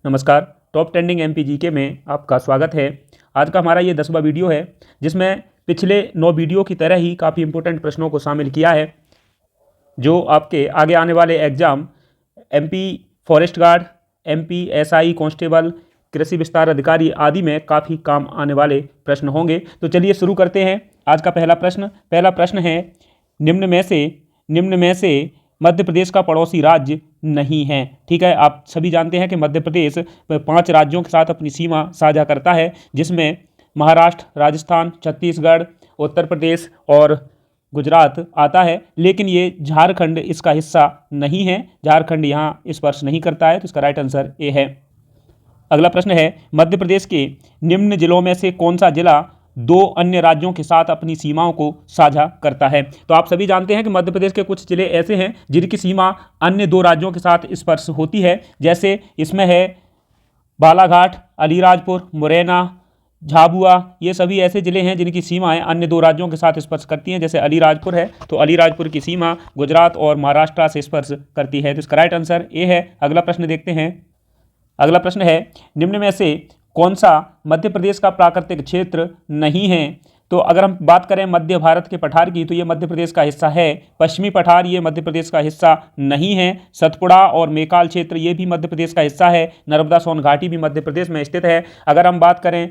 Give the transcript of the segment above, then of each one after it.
नमस्कार। Top trending MP GK में आपका स्वागत है। आज का हमारा ये 10वां वीडियो है जिसमें पिछले 9 वीडियो की तरह ही काफ़ी इंपॉर्टेंट प्रश्नों को शामिल किया है जो आपके आगे आने वाले exam MP forest guard, MP SI constable, कृषि विस्तार अधिकारी आदि में काफ़ी काम आने वाले प्रश्न होंगे। तो चलिए शुरू करते हैं। आज का पहला प्रश्न है, निम्न में से मध्य प्रदेश का पड़ोसी राज्य नहीं है। ठीक है, आप सभी जानते हैं कि मध्य प्रदेश 5 राज्यों के साथ अपनी सीमा साझा करता है जिसमें महाराष्ट्र, राजस्थान, छत्तीसगढ़, उत्तर प्रदेश और गुजरात आता है, लेकिन ये झारखंड इसका हिस्सा नहीं है। झारखंड यहाँ स्पर्श नहीं करता है, तो इसका राइट आंसर ए है। अगला प्रश्न है, मध्य प्रदेश के निम्न जिलों में से कौन सा जिला 2 अन्य राज्यों के साथ अपनी सीमाओं को साझा करता है। तो आप सभी जानते हैं कि मध्य प्रदेश के कुछ जिले ऐसे हैं जिनकी सीमा अन्य 2 राज्यों के साथ स्पर्श होती है। जैसे इसमें है बालाघाट, अलीराजपुर, मुरैना, झाबुआ। ये सभी ऐसे जिले हैं जिनकी सीमाएं अन्य 2 राज्यों के साथ स्पर्श करती हैं। जैसे अलीराजपुर है तो अलीराजपुर की सीमा गुजरात और महाराष्ट्र से स्पर्श करती है, तो इसका राइट आंसर ए है। अगला प्रश्न देखते हैं। अगला प्रश्न है, निम्न में से कौन सा मध्य प्रदेश का प्राकृतिक क्षेत्र नहीं है। तो अगर हम बात करें मध्य भारत के पठार की, तो ये मध्य प्रदेश का हिस्सा है। पश्चिमी पठार ये मध्य प्रदेश का हिस्सा नहीं है। सतपुड़ा और मेकाल क्षेत्र ये भी मध्य प्रदेश का हिस्सा है। नर्मदा सोन घाटी भी मध्य प्रदेश में स्थित है। अगर हम बात करें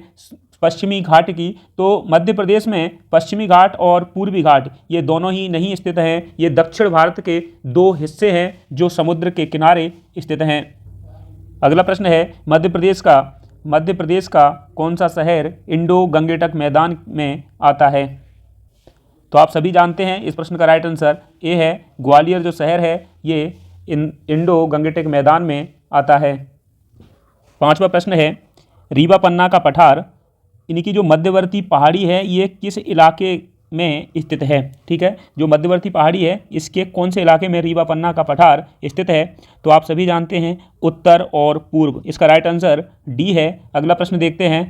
पश्चिमी घाट की, तो मध्य प्रदेश में पश्चिमी घाट और पूर्वी घाट ये दोनों ही नहीं स्थित हैं। ये दक्षिण भारत के 2 हिस्से हैं जो समुद्र के किनारे स्थित हैं। अगला प्रश्न है, मध्य प्रदेश का कौन सा शहर इंडो गंगेटक मैदान में आता है। तो आप सभी जानते हैं इस प्रश्न का राइट आंसर ए है। ग्वालियर जो शहर है ये इंडो गंगेटक मैदान में आता है। 5वां प्रश्न है, रीवा पन्ना का पठार इनकी जो मध्यवर्ती पहाड़ी है ये किस इलाके में स्थित है। ठीक है, जो मध्यवर्ती पहाड़ी है इसके कौन से इलाके में रीवा पन्ना का पठार स्थित है। तो आप सभी जानते हैं उत्तर और पूर्व, इसका राइट आंसर डी है। अगला प्रश्न देखते हैं।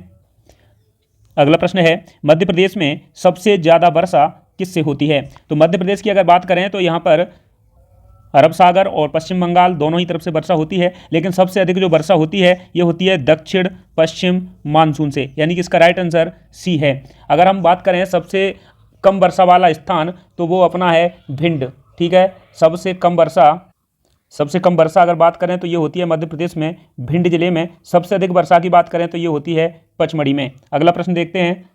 अगला प्रश्न है, मध्य प्रदेश में सबसे ज़्यादा वर्षा किससे होती है। तो मध्य प्रदेश की अगर बात करें तो यहाँ पर अरब सागर और पश्चिम बंगाल दोनों ही तरफ से वर्षा होती है, लेकिन सबसे अधिक जो वर्षा होती है ये होती है दक्षिण पश्चिम मानसून से, यानी कि इसका राइट आंसर सी है। अगर हम बात करें सबसे कम वर्षा वाला स्थान तो वो अपना है भिंड। ठीक है, सबसे कम वर्षा अगर बात करें तो ये होती है मध्य प्रदेश में भिंड जिले में। सबसे अधिक वर्षा की बात करें तो ये होती है पचमढ़ी में। अगला प्रश्न देखते हैं।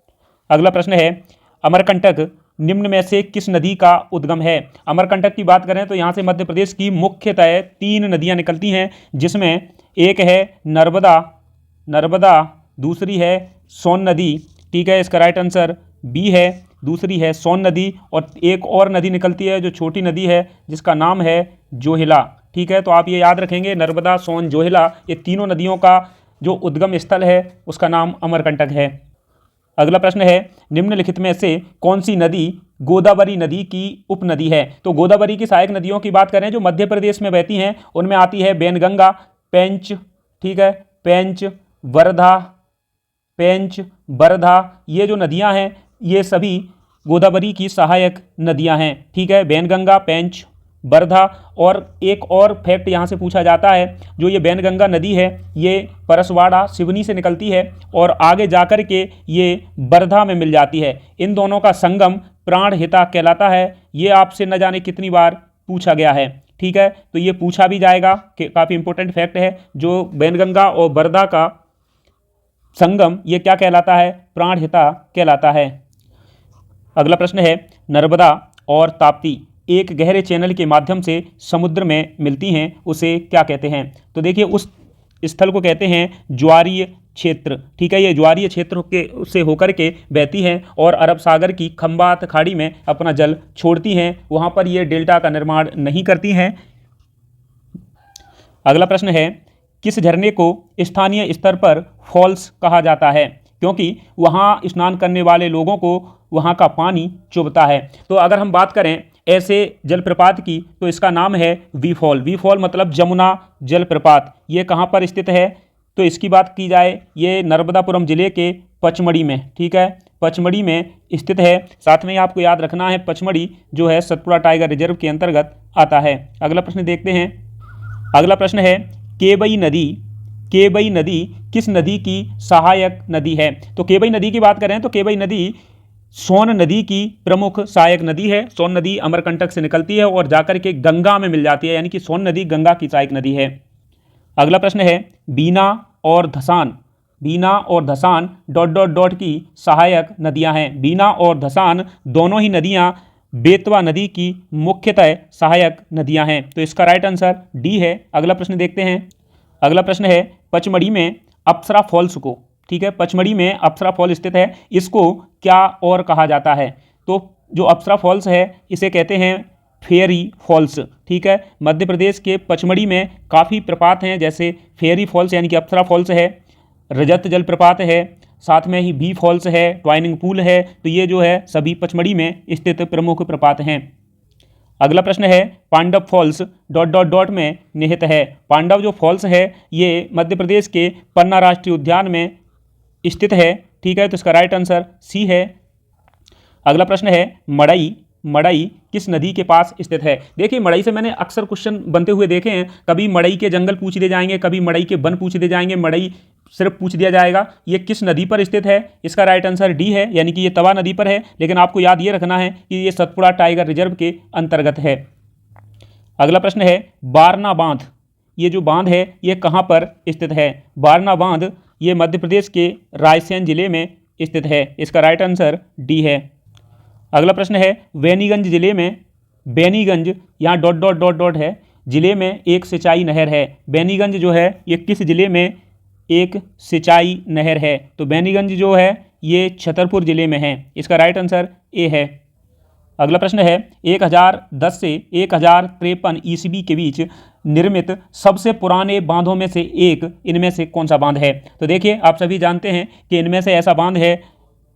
अगला प्रश्न है, अमरकंटक निम्न में से किस नदी का उद्गम है। अमरकंटक की बात करें तो यहाँ से मध्य प्रदेश की मुख्यतः 3 नदियाँ निकलती हैं, जिसमें एक है नर्मदा, दूसरी है सोन नदी। ठीक है, इसका राइट आंसर बी है। दूसरी है सोन नदी और एक और नदी निकलती है जो छोटी नदी है जिसका नाम है जोहिला। ठीक है, तो आप ये याद रखेंगे, नर्मदा, सोन, जोहिला, ये तीनों नदियों का जो उद्गम स्थल है उसका नाम अमरकंटक है। अगला प्रश्न है, निम्नलिखित में से कौन सी नदी गोदावरी नदी की उपनदी है। तो गोदावरी की सहायक नदियों की बात करें जो मध्य प्रदेश में बहती हैं उनमें आती है बेनगंगा, पेंच, ठीक है, पेंच, वर्धा, ये जो नदियां हैं ये सभी गोदावरी की सहायक नदियां हैं। ठीक है, बेनगंगा, पेंच, वर्धा। और एक और फैक्ट यहाँ से पूछा जाता है, जो ये बेनगंगा नदी है ये परसवाड़ा सिवनी से निकलती है और आगे जाकर के ये वर्धा में मिल जाती है। इन दोनों का संगम प्राणहिता कहलाता है। ये आपसे न जाने कितनी बार पूछा गया है। ठीक है, तो ये पूछा भी जाएगा कि काफ़ी इंपॉर्टेंट फैक्ट है। जो बेनगंगा और वर्धा का संगम ये क्या कहलाता है, प्राणहिता कहलाता है। अगला प्रश्न है, नर्मदा और ताप्ती एक गहरे चैनल के माध्यम से समुद्र में मिलती हैं, उसे क्या कहते हैं। तो देखिए उस स्थल को कहते हैं ज्वारीय क्षेत्र। ठीक है, ये ज्वारीय क्षेत्र के से होकर के बहती हैं और अरब सागर की खंबात खाड़ी में अपना जल छोड़ती हैं। वहाँ पर ये डेल्टा का निर्माण नहीं करती हैं। अगला प्रश्न है, किस झरने को स्थानीय स्तर पर फॉल्स कहा जाता है, क्योंकि वहाँ स्नान करने वाले लोगों को वहाँ का पानी चुभता है। तो अगर हम बात करें ऐसे जलप्रपात की तो इसका नाम है वी फॉल मतलब जमुना जलप्रपात। ये कहाँ पर स्थित है, तो इसकी बात की जाए ये नर्मदापुरम जिले के पचमढ़ी में। ठीक है, पचमढ़ी में स्थित है। साथ में आपको याद रखना है पचमढ़ी जो है सतपुड़ा टाइगर रिजर्व के अंतर्गत आता है। अगला प्रश्न देखते हैं। अगला प्रश्न है, केवई नदी केबई नदी किस नदी की सहायक नदी है? तो केबई नदी की बात करें तो केबई नदी सोन नदी की प्रमुख सहायक नदी है। सोन नदी अमरकंटक से निकलती है और जाकर के गंगा में मिल जाती है, यानी कि सोन नदी गंगा की सहायक नदी है। अगला प्रश्न है बीना और धसान, बीना और धसान डॉट डॉट डॉट की सहायक नदियां हैं। बीना और धसान दोनों ही नदियां बेतवा नदी की मुख्यतः सहायक नदियां हैं, तो इसका राइट आंसर डी है। अगला प्रश्न देखते हैं। अगला प्रश्न है पचमढ़ी में अप्सरा फॉल्स को, ठीक है, पचमढ़ी में अप्सरा फॉल स्थित है, इसको क्या और कहा जाता है? तो जो अप्सरा फॉल्स है इसे कहते हैं फेयरी फॉल्स, ठीक है। मध्य प्रदेश के पचमढ़ी में काफ़ी प्रपात हैं, जैसे फेयरी फॉल्स यानी कि अप्सरा फॉल्स है, रजत जलप्रपात है, साथ में ही बी फॉल्स है, ट्वाइनिंग पूल है, तो ये जो है सभी पचमढ़ी में स्थित प्रमुख प्रपात हैं। अगला प्रश्न है Pandav Falls dot dot dot में निहित है। पांडव जो फॉल्स है ये मध्य प्रदेश के पन्ना राष्ट्रीय उद्यान में स्थित है, ठीक है, तो इसका राइट आंसर सी है। अगला प्रश्न है मड़ई, मड़ई किस नदी के पास स्थित है? देखिए मड़ई से मैंने अक्सर क्वेश्चन बनते हुए देखे हैं, कभी मड़ई के जंगल पूछ दिए जाएंगे, कभी मड़ई के वन पूछ दिए जाएंगे, मड़ई सिर्फ पूछ दिया जाएगा। ये किस नदी पर स्थित है? इसका राइट आंसर डी है, यानी कि ये तवा नदी पर है, लेकिन आपको याद ये रखना है कि ये सतपुड़ा टाइगर रिजर्व के अंतर्गत है। अगला प्रश्न है बारना बांध, ये जो बांध है ये कहाँ पर स्थित है? बारना बांध ये मध्य प्रदेश के रायसेन जिले में स्थित है, इसका राइट आंसर डी है। अगला प्रश्न है बेनीगंज जिले में, बेनीगंज यहाँ डॉट डॉट डॉट डॉट है, जिले में एक सिंचाई नहर है। बेनीगंज जो है ये किस जिले में एक सिंचाई नहर है? तो बेनीगंज जो है ये छतरपुर जिले में है, इसका राइट आंसर ए है। अगला प्रश्न है 1010 से 1053 ईस्वी के बीच निर्मित सबसे पुराने बांधों में से एक इनमें से कौन सा बांध है? तो देखिए आप सभी जानते हैं कि इनमें से ऐसा बांध है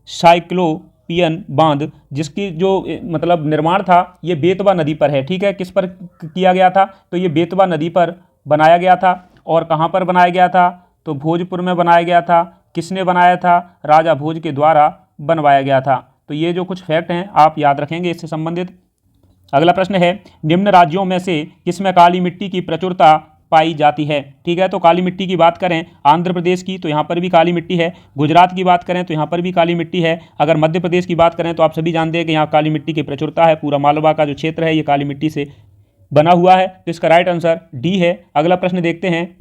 साइक्लोपियन बांध, जिसकी जो मतलब निर्माण था ये बेतवा नदी पर है, ठीक है। किस पर किया गया था? तो ये बेतवा नदी पर बनाया गया था। और कहाँ पर बनाया गया था? तो भोजपुर में बनाया गया था। किसने बनाया था? राजा भोज के द्वारा बनवाया गया था। तो ये जो कुछ फैक्ट हैं आप याद रखेंगे इससे संबंधित। अगला प्रश्न है निम्न राज्यों में से किसमें काली मिट्टी की प्रचुरता पाई जाती है? ठीक है, तो काली मिट्टी की बात करें आंध्र प्रदेश की, तो यहाँ पर भी काली मिट्टी है। गुजरात की बात करें तो यहाँ पर भी काली मिट्टी है। अगर मध्य प्रदेश की बात करें तो आप सभी जानते हैं कि यहाँ काली मिट्टी की प्रचुरता है। पूरा मालवा का जो क्षेत्र है ये काली मिट्टी से बना हुआ है, तो इसका राइट आंसर डी है। अगला प्रश्न देखते हैं।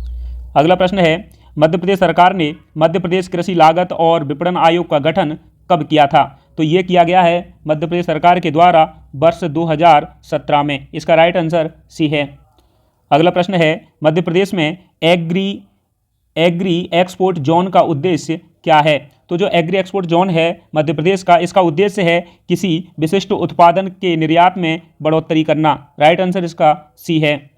अगला प्रश्न है मध्य प्रदेश सरकार ने मध्य प्रदेश कृषि लागत और विपणन आयोग का गठन कब किया था? तो ये किया गया है मध्य प्रदेश सरकार के द्वारा वर्ष 2017 में, इसका राइट आंसर सी है। अगला प्रश्न है मध्य प्रदेश में एग्री एक्सपोर्ट जोन का उद्देश्य क्या है? तो जो एग्री एक्सपोर्ट जोन है मध्य प्रदेश का, इसका उद्देश्य है किसी विशिष्ट उत्पादन के निर्यात में बढ़ोतरी करना। राइट आंसर इसका सी है।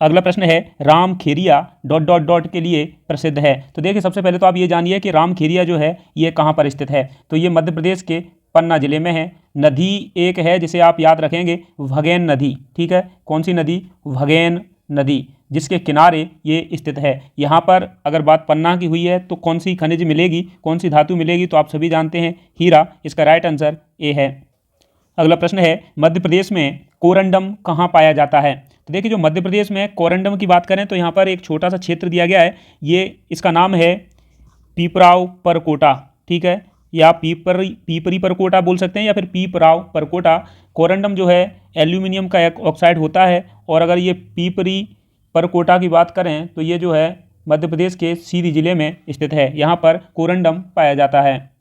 अगला प्रश्न है Ram Kheria dot dot dot के लिए प्रसिद्ध है। तो देखिए सबसे पहले तो आप ये जानिए कि राम खेरिया जो है ये कहाँ पर स्थित है? तो ये मध्य प्रदेश के पन्ना जिले में है। नदी एक है जिसे आप याद रखेंगे भगेन नदी, ठीक है। कौन सी नदी? भगेन नदी, जिसके किनारे ये स्थित है। यहाँ पर अगर बात पन्ना की हुई है तो कौन सी खनिज मिलेगी, कौन सी धातु मिलेगी? तो आप सभी जानते हैं हीरा, इसका राइट आंसर ए है। अगला प्रश्न है मध्य प्रदेश में कोरंडम कहाँ पाया जाता है? तो देखिए जो मध्य प्रदेश में कोरंडम की बात करें तो यहाँ पर एक छोटा सा क्षेत्र दिया गया है, ये इसका नाम है पीपराव परकोटा, ठीक है, या पीपरी परकोटा बोल सकते हैं या फिर पीपराव परकोटा। कोरंडम जो है एल्यूमिनियम का एक ऑक्साइड होता है, और अगर ये पीपरी परकोटा की बात करें तो ये जो है मध्य प्रदेश के सीधी जिले में स्थित है, यहाँ पर कोरंडम पाया जाता है।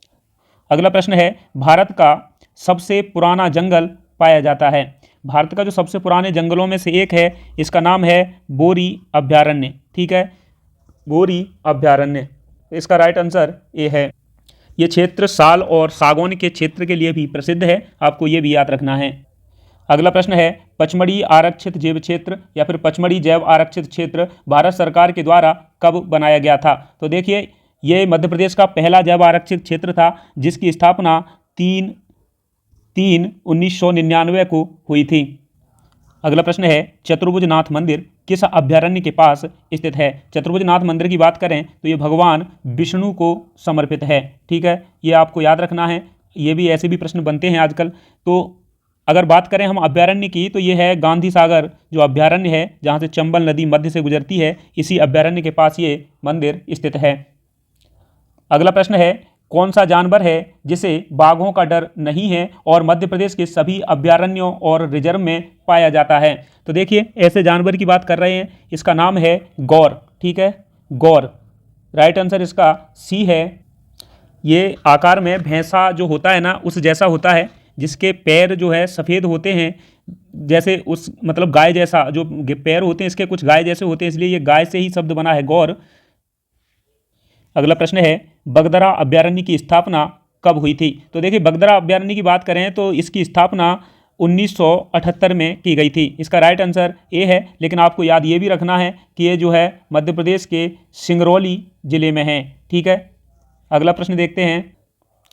अगला प्रश्न है भारत का सबसे पुराना जंगल पाया जाता है। भारत का जो सबसे पुराने जंगलों में से एक है, इसका नाम है बोरी अभयारण्य, ठीक है, बोरी अभयारण्य, इसका राइट आंसर ए है। ये क्षेत्र साल और सागौन के क्षेत्र के लिए भी प्रसिद्ध है, आपको ये भी याद रखना है। अगला प्रश्न है पचमढ़ी आरक्षित जैव क्षेत्र या फिर पचमढ़ी जैव आरक्षित क्षेत्र भारत सरकार के द्वारा कब बनाया गया था? तो देखिए ये मध्य प्रदेश का पहला जैव आरक्षित क्षेत्र था, जिसकी स्थापना 3/3/1999 को हुई थी। अगला प्रश्न है चतुर्भुज नाथ मंदिर किस अभयारण्य के पास स्थित है? चतुर्भुज नाथ मंदिर की बात करें तो ये भगवान विष्णु को समर्पित है, ठीक है, ये आपको याद रखना है। ये भी ऐसे भी प्रश्न बनते हैं आजकल। तो अगर बात करें हम अभ्यारण्य की तो ये है गांधी सागर जो अभ्यारण्य है, जहाँ से चंबल नदी मध्य से गुजरती है, इसी अभ्यारण्य के पास ये मंदिर स्थित है। अगला प्रश्न है, कौन सा जानवर है जिसे बाघों का डर नहीं है और मध्य प्रदेश के सभी अभ्यारण्यों और रिजर्व में पाया जाता है? तो देखिए ऐसे जानवर की बात कर रहे हैं, इसका नाम है गौर। ठीक है, गौर। राइट आंसर इसका सी है। ये आकार में भैंसा जो होता है ना उस जैसा होता है, जिसके पैर जो है सफ़ेद होते हैं, जैसे उस मतलब गाय जैसा जो पैर होते हैं इसके कुछ गाय जैसे होते हैं, इसलिए ये गाय से ही शब्द बना है गौर। अगला प्रश्न है, बगदरा अभ्यारण्य की स्थापना कब हुई थी? तो देखिए बगदरा अभ्यारण्य की बात करें तो इसकी स्थापना 1978 में की गई थी। इसका राइट आंसर ए है, लेकिन आपको याद ये भी रखना है कि ये जो है मध्य प्रदेश के सिंगरौली जिले में है। ठीक है, अगला प्रश्न देखते हैं।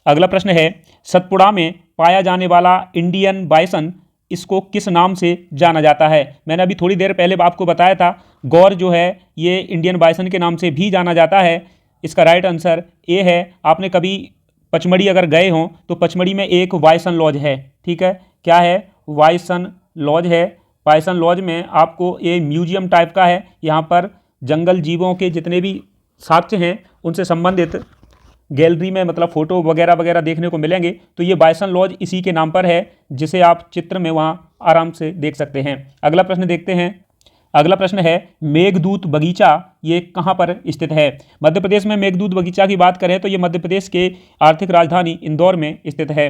अगला प्रश्न है, सतपुड़ा में पाया जाने वाला इंडियन बाइसन, इसको किस नाम से जाना जाता है? मैंने अभी थोड़ी देर पहले आपको बताया था गौर जो है ये इंडियन बाइसन के नाम से भी जाना जाता है। इसका राइट आंसर ए है। आपने कभी पचमढ़ी अगर गए हों तो पचमढ़ी में एक बाइसन लॉज है। ठीक है, क्या है? बाइसन लॉज है। बाइसन लॉज में आपको ये म्यूजियम टाइप का है, यहाँ पर जंगल जीवों के जितने भी साक्ष्य हैं उनसे संबंधित गैलरी में मतलब फ़ोटो वगैरह वगैरह देखने को मिलेंगे। तो ये बाइसन लॉज इसी के नाम पर है, जिसे आप चित्र में वहाँ आराम से देख सकते हैं। अगला प्रश्न देखते हैं। अगला प्रश्न है, मेघदूत बगीचा ये कहाँ पर स्थित है? मध्य प्रदेश में मेघदूत बगीचा की बात करें तो ये मध्य प्रदेश के आर्थिक राजधानी इंदौर में स्थित है।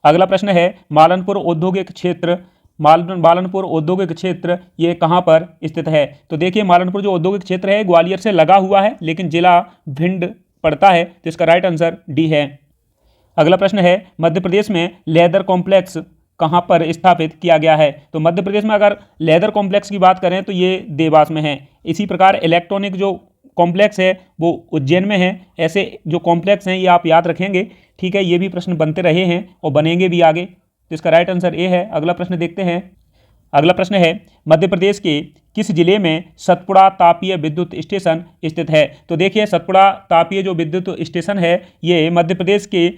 अगला प्रश्न है, मालनपुर औद्योगिक क्षेत्र, मालनपुर औद्योगिक क्षेत्र ये कहाँ पर स्थित है? तो देखिए मालनपुर जो औद्योगिक क्षेत्र है ग्वालियर से लगा हुआ है, लेकिन जिला भिंड पड़ता है, तो इसका राइट आंसर डी है। अगला प्रश्न है, मध्य प्रदेश में लेदर कॉम्प्लेक्स कहाँ पर स्थापित किया गया है? तो मध्य प्रदेश में अगर लेदर कॉम्प्लेक्स की बात करें तो ये देवास में है। इसी प्रकार इलेक्ट्रॉनिक जो कॉम्प्लेक्स है वो उज्जैन में है। ऐसे जो कॉम्प्लेक्स हैं ये आप याद रखेंगे। ठीक है, ये भी प्रश्न बनते रहे हैं और बनेंगे भी आगे, तो इसका राइट आंसर ए है। अगला प्रश्न देखते हैं। अगला प्रश्न है, मध्य प्रदेश के किस जिले में सतपुड़ा तापीय विद्युत स्टेशन स्थित है? तो देखिए सतपुड़ा तापीय जो विद्युत स्टेशन है ये मध्य प्रदेश के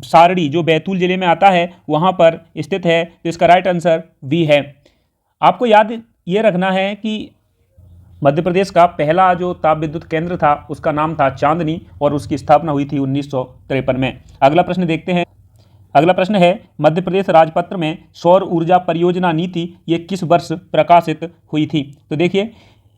सारड़ी जो बैतूल जिले में आता है वहाँ पर स्थित है, तो इसका राइट आंसर बी है। आपको याद ये रखना है कि मध्य प्रदेश का पहला जो ताप विद्युत केंद्र था उसका नाम था चांदनी और उसकी स्थापना हुई थी 1953 में। अगला प्रश्न देखते हैं। अगला प्रश्न है, मध्य प्रदेश राजपत्र में सौर ऊर्जा परियोजना नीति ये किस वर्ष प्रकाशित हुई थी? तो देखिए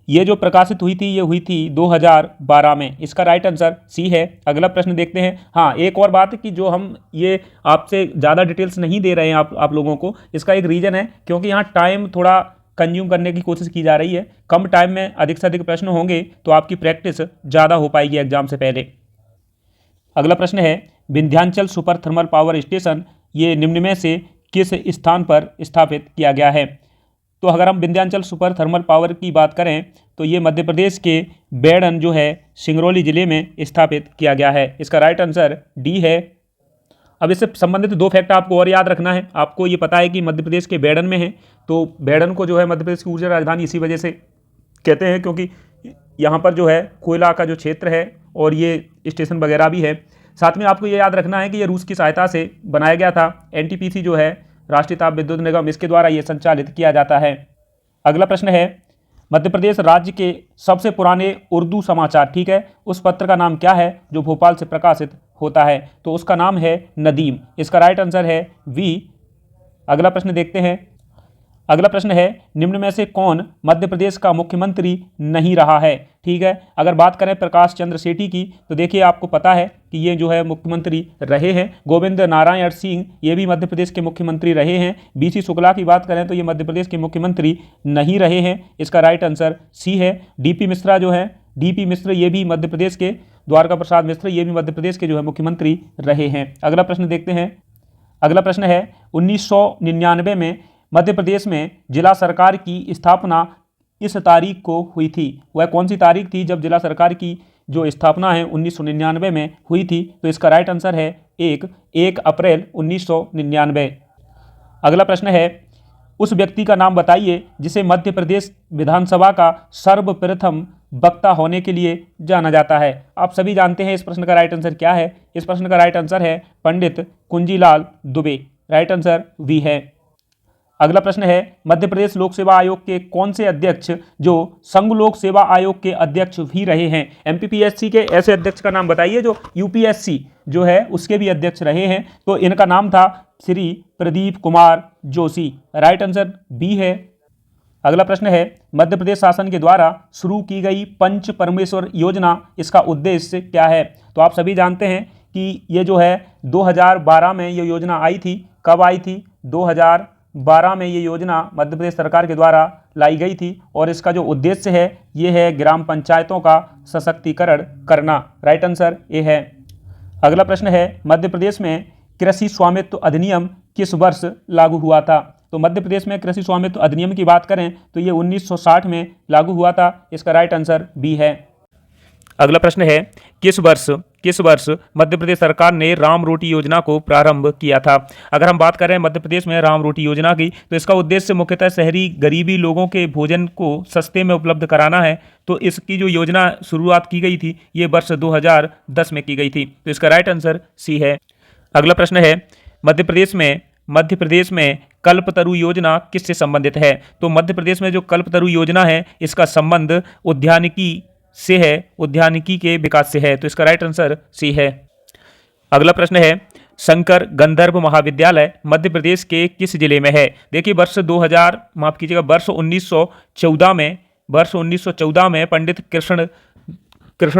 ये जो प्रकाशित हुई थी ये हुई थी 2012 में। इसका राइट आंसर सी है। अगला प्रश्न देखते हैं। हाँ, एक और बात कि जो हम ये आपसे ज़्यादा डिटेल्स नहीं दे रहे हैं आप लोगों को, इसका एक रीज़न है क्योंकि यहाँ टाइम थोड़ा कंज्यूम करने की कोशिश की जा रही है। कम टाइम में अधिक से अधिक प्रश्न होंगे तो आपकी प्रैक्टिस ज़्यादा हो पाएगी एग्जाम से पहले। अगला प्रश्न है, Vindhyachal super thermal power station ये निम्न में से किस स्थान पर स्थापित किया गया है? तो अगर हम विंध्याचल सुपर थर्मल पावर की बात करें तो ये मध्य प्रदेश के बैडन जो है सिंगरौली जिले में स्थापित किया गया है। इसका राइट आंसर डी है। अब इससे संबंधित दो फैक्ट आपको और याद रखना है। आपको ये पता है कि मध्य प्रदेश के बैडन में है, तो बैडन को जो है मध्य प्रदेश की ऊर्जा राजधानी इसी वजह से कहते हैं क्योंकि यहाँ पर जो है कोयला का जो क्षेत्र है और ये स्टेशन वगैरह भी है। साथ में आपको ये याद रखना है कि ये रूस की सहायता से बनाया गया था। एनटीपीसी जो है राष्ट्रीय ताप विद्युत निगम, इसके द्वारा ये संचालित किया जाता है। अगला प्रश्न है, मध्य प्रदेश राज्य के सबसे पुराने उर्दू समाचार, ठीक है, उस पत्र का नाम क्या है जो भोपाल से प्रकाशित होता है? तो उसका नाम है नदीम। इसका राइट आंसर है वी। अगला प्रश्न देखते हैं। अगला प्रश्न है, निम्न में से कौन मध्य प्रदेश का मुख्यमंत्री नहीं रहा है? ठीक है, अगर बात करें प्रकाश चंद्र सेठी की तो देखिए आपको पता है कि ये जो है मुख्यमंत्री रहे हैं। गोविंद नारायण सिंह ये भी मध्य प्रदेश के मुख्यमंत्री रहे हैं। बीसी शुक्ला की बात करें तो ये मध्य प्रदेश के मुख्यमंत्री नहीं रहे हैं। इसका राइट आंसर सी है। डीपी मिश्रा जो है, डीपी मिश्र ये भी मध्य प्रदेश के, द्वारका प्रसाद मिश्र ये भी मध्य प्रदेश के जो है मुख्यमंत्री रहे हैं। अगला प्रश्न देखते हैं। अगला प्रश्न है, 1999 में मध्य प्रदेश में जिला सरकार की स्थापना इस तारीख को हुई थी। वह कौन सी तारीख थी जब जिला सरकार की जो स्थापना है 1999 में हुई थी? तो इसका राइट आंसर है 1 अप्रैल 1999। अगला प्रश्न है, उस व्यक्ति का नाम बताइए जिसे मध्य प्रदेश विधानसभा का सर्वप्रथम वक्ता होने के लिए जाना जाता है। आप सभी जानते हैं इस प्रश्न का राइट आंसर क्या है। इस प्रश्न का राइट आंसर है Pandit Kunjilal Dubey. Right answer V है। अगला प्रश्न है, मध्य प्रदेश लोक सेवा आयोग के कौन से अध्यक्ष जो संघ लोक सेवा आयोग के अध्यक्ष भी रहे हैं? एमपीपीएससी के ऐसे अध्यक्ष का नाम बताइए जो यूपीएससी जो है उसके भी अध्यक्ष रहे हैं। तो इनका नाम था Shri Pradeep Kumar Joshi. Right answer B है। अगला प्रश्न है, मध्य प्रदेश शासन के द्वारा शुरू की गई पंच परमेश्वर योजना, इसका उद्देश्य क्या है? तो आप सभी जानते हैं कि ये जो है 2012 में ये योजना आई थी। कब आई थी? 2012 में ये योजना मध्य प्रदेश सरकार के द्वारा लाई गई थी और इसका जो उद्देश्य है ये है ग्राम पंचायतों का सशक्तिकरण करना। राइट आंसर ए है। अगला प्रश्न है, मध्य प्रदेश में कृषि स्वामित्व अधिनियम किस वर्ष लागू हुआ था? तो मध्य प्रदेश में कृषि स्वामित्व अधिनियम की बात करें तो ये 1960 में लागू हुआ था। इसका राइट आंसर बी है। अगला प्रश्न है, किस वर्ष मध्य प्रदेश सरकार ने राम रोटी योजना को प्रारंभ किया था? अगर हम बात करें मध्य प्रदेश में राम रोटी योजना की तो इसका उद्देश्य मुख्यतः शहरी गरीबी लोगों के भोजन को सस्ते में उपलब्ध कराना है। तो इसकी जो योजना शुरुआत की गई थी ये वर्ष 2010 में की गई थी। तो इसका राइट आंसर सी है। अगला प्रश्न है, मध्य प्रदेश में कल्पतरु योजना किससे संबंधित है? तो मध्य प्रदेश में जो कल्पतरु योजना है इसका संबंध उद्यानिकी से है, उद्यानिकी के विकास से है। तो इसका राइट आंसर सी है। अगला प्रश्न है, शंकर गंधर्व महाविद्यालय मध्य प्रदेश के किस जिले में है? देखिए वर्ष 1914 में पंडित कृष्ण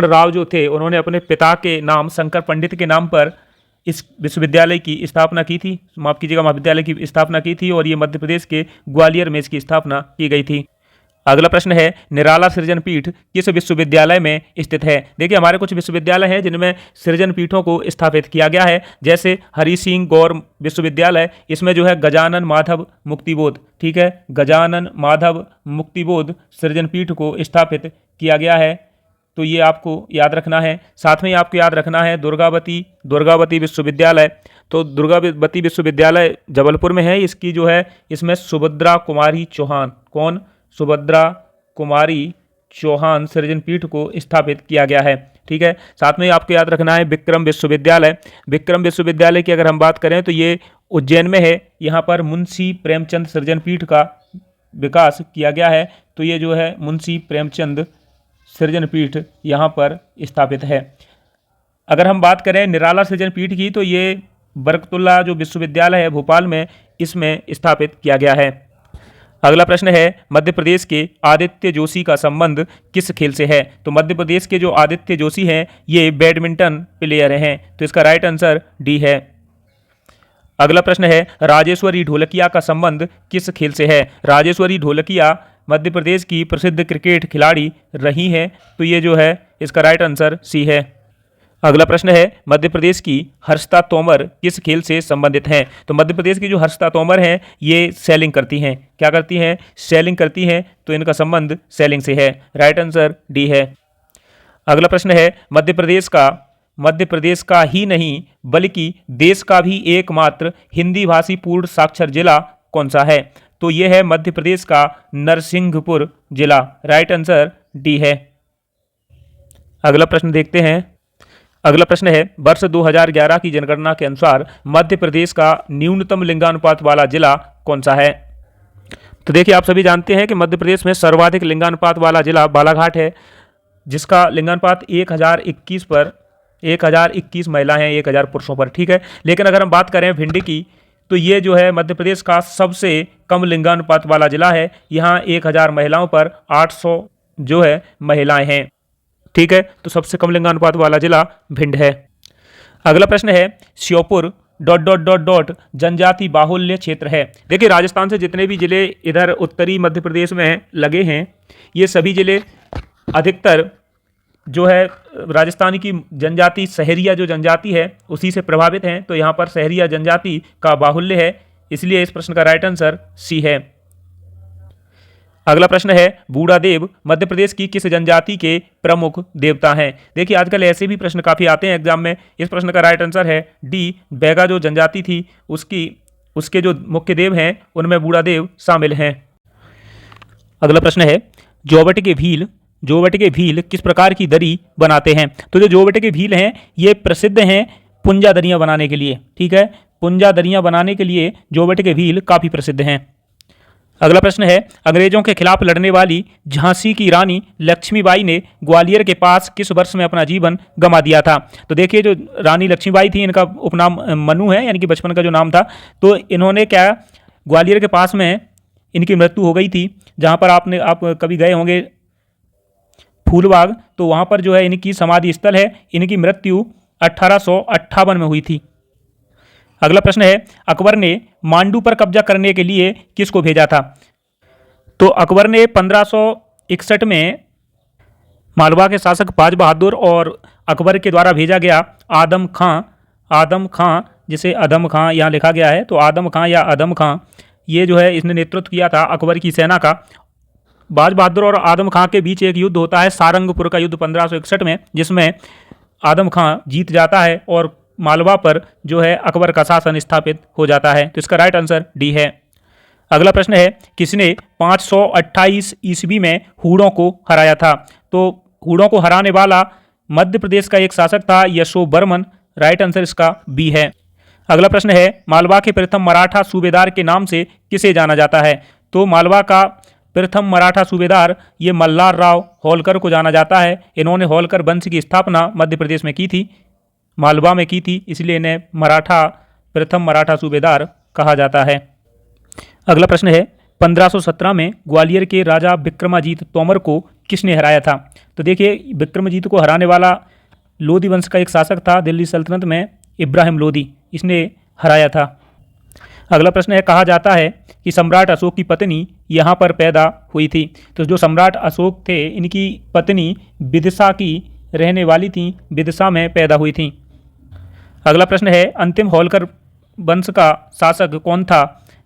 राव जो थे उन्होंने अपने पिता के नाम शंकर पंडित के नाम पर इस विश्वविद्यालय की स्थापना की थी, महाविद्यालय की स्थापना की थी और ये मध्य प्रदेश के ग्वालियर में इसकी स्थापना की गई थी। अगला प्रश्न है, निराला सृजन पीठ किस विश्वविद्यालय में स्थित है? देखिए हमारे कुछ विश्वविद्यालय हैं जिनमें सृजन पीठों को स्थापित किया गया है, जैसे हरि सिंह गौर विश्वविद्यालय, इसमें जो है गजानन माधव मुक्तिबोध, ठीक है, गजानन माधव मुक्तिबोध सृजन पीठ को स्थापित किया गया है। तो ये आपको याद रखना है। साथ में ही आपको याद रखना है दुर्गावती विश्वविद्यालय। तो दुर्गावती विश्वविद्यालय जबलपुर में है। इसकी जो है इसमें सुभद्रा कुमारी चौहान, कौन? सुभद्रा कुमारी चौहान सृजन पीठ को स्थापित किया गया है, ठीक है। साथ में आपको याद रखना है विक्रम विश्वविद्यालय की अगर हम बात करें तो ये उज्जैन में है। यहाँ पर मुंशी प्रेमचंद सृजन पीठ का विकास किया गया है। तो ये जो है मुंशी प्रेमचंद सृजन पीठ यहाँ पर स्थापित है। अगर हम बात करें निराला सृजन पीठ की तो ये बरकतुल्ला जो विश्वविद्यालय है भोपाल में, इसमें स्थापित किया गया है। अगला प्रश्न है, मध्य प्रदेश के आदित्य जोशी का संबंध किस खेल से है? तो मध्य प्रदेश के जो आदित्य जोशी हैं ये बैडमिंटन प्लेयर हैं। तो इसका राइट आंसर डी है। अगला प्रश्न है, राजेश्वरी ढोलकिया का संबंध किस खेल से है? राजेश्वरी ढोलकिया मध्य प्रदेश की प्रसिद्ध क्रिकेट खिलाड़ी रही हैं। तो ये जो है इसका राइट आंसर सी है। अगला प्रश्न है, मध्य प्रदेश की हर्षिता तोमर किस खेल से संबंधित हैं? तो मध्य प्रदेश की जो हर्षिता तोमर हैं ये सेलिंग करती हैं। क्या करती हैं? सेलिंग करती हैं। तो इनका संबंध सेलिंग से है। राइट आंसर डी है। अगला प्रश्न है, मध्य प्रदेश का ही नहीं बल्कि देश का भी एकमात्र हिंदी भाषी पूर्ण साक्षर जिला कौन सा है? तो यह है मध्य प्रदेश का नरसिंहपुर जिला। राइट आंसर डी है। अगला प्रश्न देखते हैं। अगला प्रश्न है, वर्ष 2011 की जनगणना के अनुसार मध्य प्रदेश का न्यूनतम लिंगानुपात वाला जिला कौन सा है? तो देखिए आप सभी जानते हैं कि मध्य प्रदेश में सर्वाधिक लिंगानुपात वाला जिला बालाघाट है, जिसका लिंगानुपात 1021 महिला हैं 1000 पुरुषों पर, ठीक है। लेकिन अगर हम बात करें भिंड की तो ये जो है मध्य प्रदेश का सबसे कम लिंगानुपात वाला जिला है। यहाँ 1000 महिलाओं पर 800 जो है महिलाएं हैं, ठीक है। तो सबसे कम लिंगानुपात वाला जिला भिंड है। अगला प्रश्न है, श्योपुर ... जनजाति बाहुल्य क्षेत्र है। देखिए राजस्थान से जितने भी जिले इधर उत्तरी मध्य प्रदेश में लगे हैं ये सभी जिले अधिकतर जो है राजस्थान की जनजाति सहरिया जो जनजाति है उसी से प्रभावित हैं। तो यहाँ पर सहरिया जनजाति का बाहुल्य है, इसलिए इस प्रश्न का राइट आंसर सी है। अगला प्रश्न है, बूढ़ादेव मध्य प्रदेश की किस जनजाति के प्रमुख देवता हैं? देखिए आजकल ऐसे भी प्रश्न काफ़ी आते हैं एग्जाम में। इस प्रश्न का राइट आंसर है डी, बैगा जो जनजाति थी उसके जो मुख्य देव हैं उनमें बूढ़ादेव शामिल हैं। अगला प्रश्न है, जोवट के भील किस प्रकार की दरी बनाते हैं? तो जो जोवट के भील हैं ये प्रसिद्ध हैं पुंजा दरियाँ बनाने के लिए, ठीक है। पुंजा दरियाँ बनाने के लिए जोवट के भील काफ़ी प्रसिद्ध हैं। अगला प्रश्न है, अंग्रेजों के खिलाफ लड़ने वाली झांसी की रानी लक्ष्मीबाई ने ग्वालियर के पास किस वर्ष में अपना जीवन गंवा दिया था? तो देखिए, जो रानी लक्ष्मीबाई थी, इनका उपनाम मनु है, यानी कि बचपन का जो नाम था। तो इन्होंने क्या, ग्वालियर के पास में इनकी मृत्यु हो गई थी। जहाँ पर आप कभी गए होंगे फूलबाग, तो वहाँ पर जो है इनकी समाधि स्थल है। इनकी मृत्यु 1858 में हुई थी। अगला प्रश्न है, अकबर ने मांडू पर कब्जा करने के लिए किसको भेजा था? तो अकबर ने 1561 में मालवा के शासक बाज बहादुर और अकबर के द्वारा भेजा गया आदम खां, जिसे अदम खां यहाँ लिखा गया है, तो आदम खां या अदम खां, ये जो है इसने नेतृत्व किया था अकबर की सेना का। बाज बहादुर और आदम खां के बीच एक युद्ध होता है, सारंगपुर का युद्ध 1561 में, जिसमें आदम खां जीत जाता है और मालवा पर जो है अकबर का शासन स्थापित हो जाता है। तो इसका राइट आंसर डी है। अगला प्रश्न है, किसने 528 ईस्वी में हूणों को हराया था? तो हूणों को हराने वाला मध्य प्रदेश का एक शासक था, यशोवर्मन। राइट आंसर इसका बी है। अगला प्रश्न है, मालवा के प्रथम मराठा सूबेदार के नाम से किसे जाना जाता है? तो मालवा का प्रथम मराठा सूबेदार ये मल्हार राव होलकर को जाना जाता है। इन्होंने होलकर वंश की स्थापना मध्य प्रदेश में की थी, मालवा में की थी, इसलिए इन्हें प्रथम मराठा सूबेदार कहा जाता है। अगला प्रश्न है, 1517 में ग्वालियर के राजा विक्रमाजीत तोमर को किसने हराया था? तो देखिए, विक्रमाजीत को हराने वाला लोधी वंश का एक शासक था दिल्ली सल्तनत में, इब्राहिम लोधी, इसने हराया था। अगला प्रश्न है, कहा जाता है कि सम्राट अशोक की पत्नी यहाँ पर पैदा हुई थी। तो जो सम्राट अशोक थे, इनकी पत्नी विदिशा की रहने वाली थी, विदिशा में पैदा हुई थी। अगला प्रश्न है, अंतिम होलकर वंश का शासक कौन था?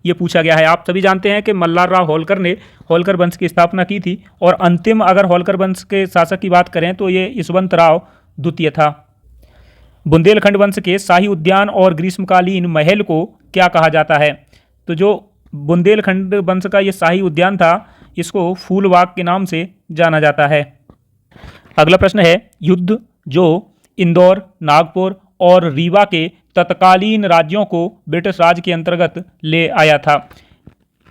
ये पूछा गया है। आप सभी जानते हैं कि मल्हार राव होलकर ने होलकर वंश की स्थापना की थी, और अंतिम अगर होलकर वंश के शासक की बात करें तो ये यशवंत राव द्वितीय था। बुंदेलखंड वंश के शाही उद्यान और ग्रीष्मकालीन महल को क्या कहा जाता है? तो जो बुंदेलखंड वंश का ये शाही उद्यान था, इसको फूलबाग के नाम से जाना जाता है। अगला प्रश्न है, युद्ध जो इंदौर, नागपुर और रीवा के तत्कालीन राज्यों को ब्रिटिश राज के अंतर्गत ले आया था,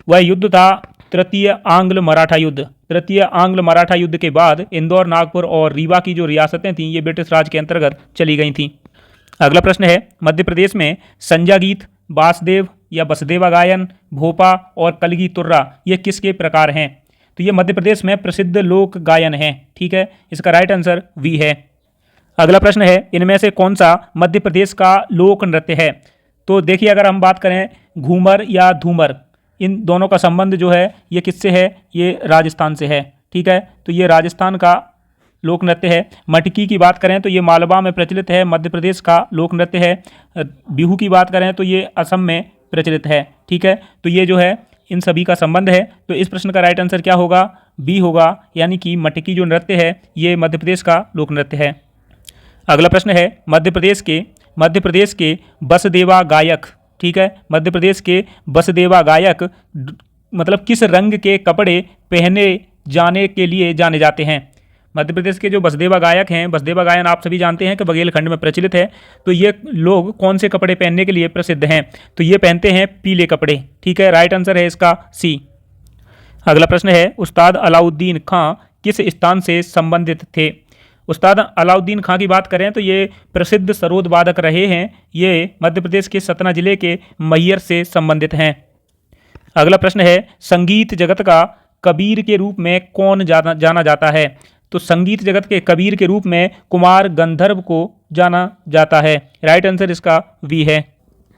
वह युद्ध था तृतीय आंग्ल मराठा युद्ध। तृतीय आंग्ल मराठा युद्ध के बाद इंदौर, नागपुर और रीवा की जो रियासतें थीं, ये ब्रिटिश राज के अंतर्गत चली गई थीं। अगला प्रश्न है, मध्य प्रदेश में संजा गीत, बासदेव या बसदेवा गायन, भोपा और कलगी तुर्रा, ये किसके प्रकार हैं? तो ये मध्य प्रदेश में प्रसिद्ध लोक गायन हैं। ठीक है, इसका राइट आंसर वी है। अगला प्रश्न है, इनमें से कौन सा मध्य प्रदेश का लोक नृत्य है? तो देखिए, अगर हम बात करें घूमर या धूमर, इन दोनों का संबंध जो है ये किससे है? ये राजस्थान से है। ठीक है, तो ये राजस्थान का लोक नृत्य है। मटकी की बात करें तो ये मालवा में प्रचलित है, मध्य प्रदेश का लोक नृत्य है। बिहू की बात करें तो ये असम में प्रचलित है। ठीक है, तो ये जो है इन सभी का संबंध है। तो इस प्रश्न का राइट आंसर क्या होगा? बी होगा, यानी कि मटकी जो नृत्य है ये मध्य प्रदेश का लोक नृत्य है। अगला प्रश्न है, मध्य प्रदेश के बसदेवा गायक, ठीक है, मध्य प्रदेश के बसदेवा गायक मतलब किस रंग के कपड़े पहने जाने के लिए जाने जाते हैं? मध्य प्रदेश के जो बसदेवा गायक हैं, बसदेवा गायन आप सभी जानते हैं कि बघेलखंड में प्रचलित है। तो ये लोग कौन से कपड़े पहनने के लिए प्रसिद्ध हैं? तो ये पहनते हैं पीले कपड़े। ठीक है, राइट आंसर है इसका सी। अगला प्रश्न है, उस्ताद अलाउद्दीन खां किस स्थान से संबंधित थे? उस्ताद अलाउद्दीन खां की बात करें तो ये प्रसिद्ध सरोद वादक रहे हैं। ये मध्य प्रदेश के सतना जिले के मैहर से संबंधित हैं। अगला प्रश्न है, संगीत जगत का कबीर के रूप में कौन जाना जाता है? तो संगीत जगत के कबीर के रूप में कुमार गंधर्व को जाना जाता है। राइट आंसर इसका वी है।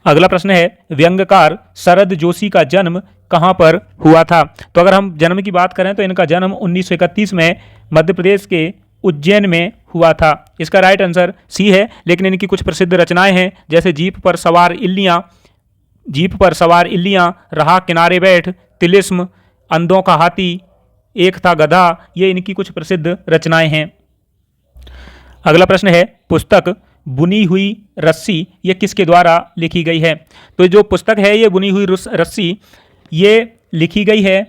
अगला प्रश्न है, व्यंग्यकार शरद जोशी का जन्म कहाँ पर हुआ था? तो अगर हम जन्म की बात करें तो इनका जन्म 1931 में मध्य प्रदेश के उज्जैन में हुआ था। इसका राइट आंसर सी है। लेकिन इनकी कुछ प्रसिद्ध रचनाएं हैं, जैसे जीप पर सवार इल्लियाँ, रहा किनारे बैठ, तिलिस्म, अंधों का हाथी, एक था गधा, ये इनकी कुछ प्रसिद्ध रचनाएं हैं। अगला प्रश्न है, पुस्तक बुनी हुई रस्सी ये किसके द्वारा लिखी गई है? तो जो पुस्तक है ये बुनी हुई रस्सी ये लिखी गई है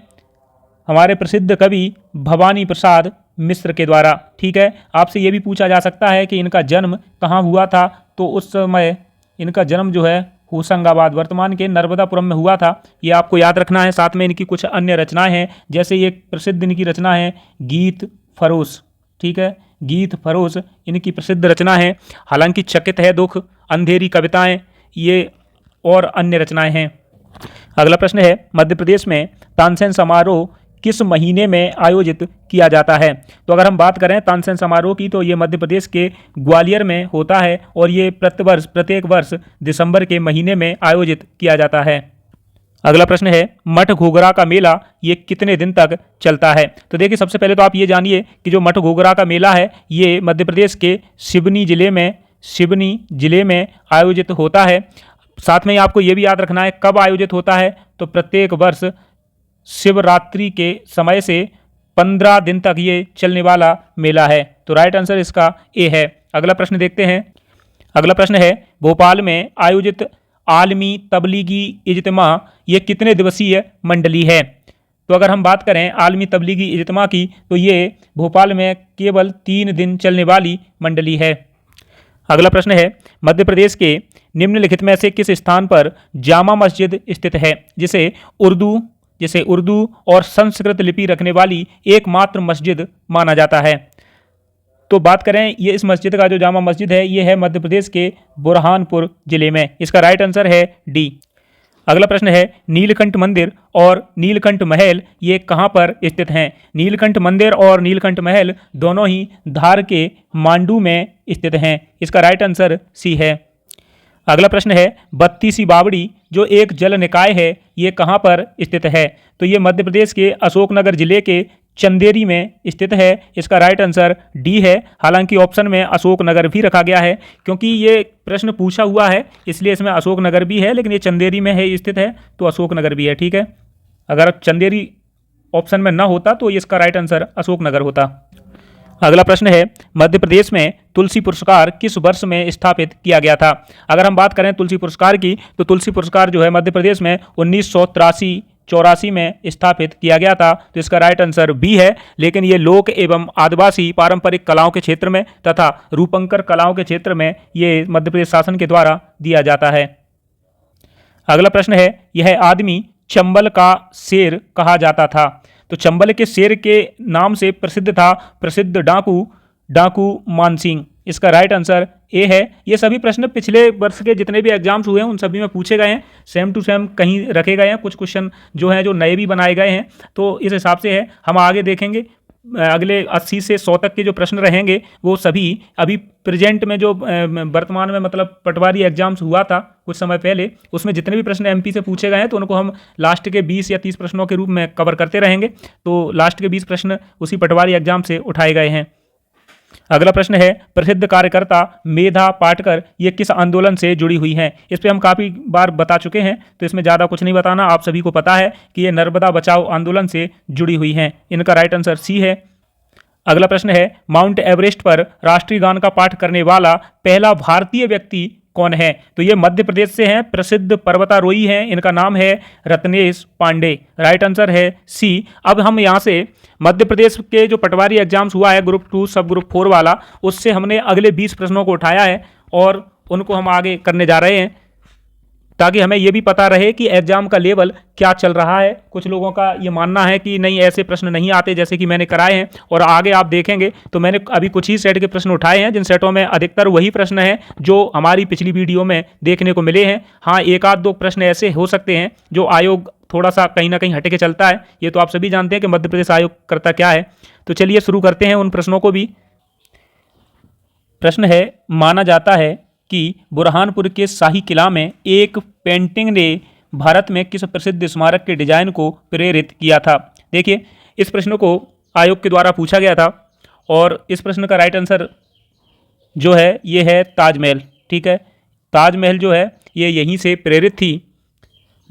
हमारे प्रसिद्ध कवि भवानी प्रसाद मिश्र के द्वारा। ठीक है, आपसे ये भी पूछा जा सकता है कि इनका जन्म कहाँ हुआ था? तो उस समय इनका जन्म जो है होशंगाबाद वर्तमान के नर्मदापुरम में हुआ था। ये आपको याद रखना है। साथ में इनकी कुछ अन्य रचनाएं हैं, जैसे ये प्रसिद्ध इनकी रचना है गीत फरोश, ठीक है, गीत फरोश इनकी प्रसिद्ध रचना है। हालांकि चकित है दुख, अंधेरी कविताएं, ये और अन्य रचनाएं हैं। अगला प्रश्न है, मध्य प्रदेश में तानसेन समारोह किस महीने में आयोजित किया जाता है? तो अगर हम बात करें तानसेन समारोह की, तो ये मध्य प्रदेश के ग्वालियर में होता है और ये प्रत्येक वर्ष दिसंबर के महीने में आयोजित किया जाता है। अगला प्रश्न है, मठ घोघरा का मेला ये कितने दिन तक चलता है? तो देखिए, सबसे पहले तो आप ये जानिए कि जो मठ घोघरा का मेला है ये मध्य प्रदेश के सिवनी जिले में आयोजित होता है। साथ में आपको ये भी याद रखना है कब आयोजित होता है, तो प्रत्येक वर्ष शिवरात्रि के समय से 15 दिन तक ये चलने वाला मेला है। तो राइट आंसर इसका ए है। अगला प्रश्न देखते हैं। अगला प्रश्न है, भोपाल में आयोजित आलमी तबलीगी इज्तिमा ये कितने दिवसीय मंडली है? तो अगर हम बात करें आलमी तबलीगी इज्तिमा की, तो ये भोपाल में केवल 3 दिन चलने वाली मंडली है। अगला प्रश्न है, मध्य प्रदेश के निम्नलिखित में से किस स्थान पर जामा मस्जिद स्थित है, जिसे उर्दू और संस्कृत लिपि रखने वाली एकमात्र मस्जिद माना जाता है? तो बात करें ये इस मस्जिद का जो जामा मस्जिद है ये है मध्य प्रदेश के बुरहानपुर जिले में। इसका राइट आंसर है डी। अगला प्रश्न है, नीलकंठ मंदिर और नीलकंठ महल ये कहाँ पर स्थित हैं? नीलकंठ मंदिर और नीलकंठ महल दोनों ही धार के मांडू में स्थित हैं। इसका राइट आंसर सी है। अगला प्रश्न है, बत्तीसी बावड़ी जो एक जल निकाय है ये कहाँ पर स्थित है? तो ये मध्य प्रदेश के अशोकनगर जिले के चंदेरी में स्थित है। इसका राइट आंसर डी है। हालांकि ऑप्शन में अशोकनगर भी रखा गया है, क्योंकि ये प्रश्न पूछा हुआ है इसलिए इसमें अशोकनगर भी है, लेकिन ये चंदेरी में है स्थित है तो अशोकनगर भी है, ठीक है। अगर चंदेरी ऑप्शन में ना होता तो इसका राइट आंसर अशोकनगर होता। अगला प्रश्न है, मध्य प्रदेश में तुलसी पुरस्कार किस वर्ष में स्थापित किया गया था? अगर हम बात करें तुलसी पुरस्कार की, तो तुलसी पुरस्कार जो है मध्य प्रदेश में 1983-84 में स्थापित किया गया था। तो इसका राइट आंसर बी है। लेकिन ये लोक एवं आदिवासी पारंपरिक कलाओं के क्षेत्र में तथा रूपंकर कलाओं के क्षेत्र में ये मध्य प्रदेश शासन के द्वारा दिया जाता है। अगला प्रश्न है, यह आदमी चंबल का शेर कहा जाता था। तो चंबल के शेर के नाम से प्रसिद्ध था प्रसिद्ध डाकू मानसिंह। इसका राइट आंसर ए है। ये सभी प्रश्न पिछले वर्ष के जितने भी एग्जाम्स हुए हैं उन सभी में पूछे गए हैं, सेम टू सेम कहीं रखे गए हैं। कुछ क्वेश्चन जो हैं जो नए भी बनाए गए हैं, तो इस हिसाब से है। हम आगे देखेंगे अगले 80 से 100 तक के जो प्रश्न रहेंगे वो सभी अभी प्रेजेंट में जो वर्तमान में मतलब पटवारी एग्जाम्स हुआ था कुछ समय पहले, उसमें जितने भी प्रश्न एमपी से पूछे गए हैं तो उनको हम लास्ट के 20 या 30 प्रश्नों के रूप में कवर करते रहेंगे। तो लास्ट के 20 प्रश्न उसी पटवारी एग्जाम से उठाए गए हैं। अगला प्रश्न है, प्रसिद्ध कार्यकर्ता मेधा पाटकर ये किस आंदोलन से जुड़ी हुई हैं? इस पे हम काफ़ी बार बता चुके हैं तो इसमें ज़्यादा कुछ नहीं बताना, आप सभी को पता है कि ये नर्मदा बचाओ आंदोलन से जुड़ी हुई हैं। इनका राइट आंसर सी है। अगला प्रश्न है, माउंट एवरेस्ट पर राष्ट्रीय गान का पाठ करने वाला पहला भारतीय व्यक्ति कौन है? तो ये मध्य प्रदेश से हैं, प्रसिद्ध पर्वतारोही हैं, इनका नाम है रत्नेश पांडे। राइट आंसर है सी। अब हम यहाँ से मध्य प्रदेश के जो पटवारी एग्जाम्स हुआ है ग्रुप 2 सब ग्रुप 4 वाला, उससे हमने अगले 20 प्रश्नों को उठाया है और उनको हम आगे करने जा रहे हैं ताकि हमें ये भी पता रहे कि एग्जाम का लेवल क्या चल रहा है। कुछ लोगों का ये मानना है कि नहीं ऐसे प्रश्न नहीं आते जैसे कि मैंने कराए हैं, और आगे आप देखेंगे तो मैंने अभी कुछ ही सेट के प्रश्न उठाए हैं जिन सेटों में अधिकतर वही प्रश्न हैं जो हमारी पिछली वीडियो में देखने को मिले हैं। हाँ, एक आध दो प्रश्न ऐसे हो सकते हैं जो आयोग थोड़ा सा कहीं ना कहीं हटे के चलता है, ये तो आप सभी जानते हैं कि मध्य प्रदेश आयोग करता क्या है। तो चलिए शुरू करते हैं उन प्रश्नों को भी। प्रश्न है, माना जाता है कि बुरहानपुर के शाही किला में एक पेंटिंग ने भारत में किस प्रसिद्ध स्मारक के डिजाइन को प्रेरित किया था? देखिए, इस प्रश्न को आयोग के द्वारा पूछा गया था और इस प्रश्न का राइट आंसर जो है ये है ताजमहल। ठीक है, ताजमहल जो है ये यहीं से प्रेरित थी,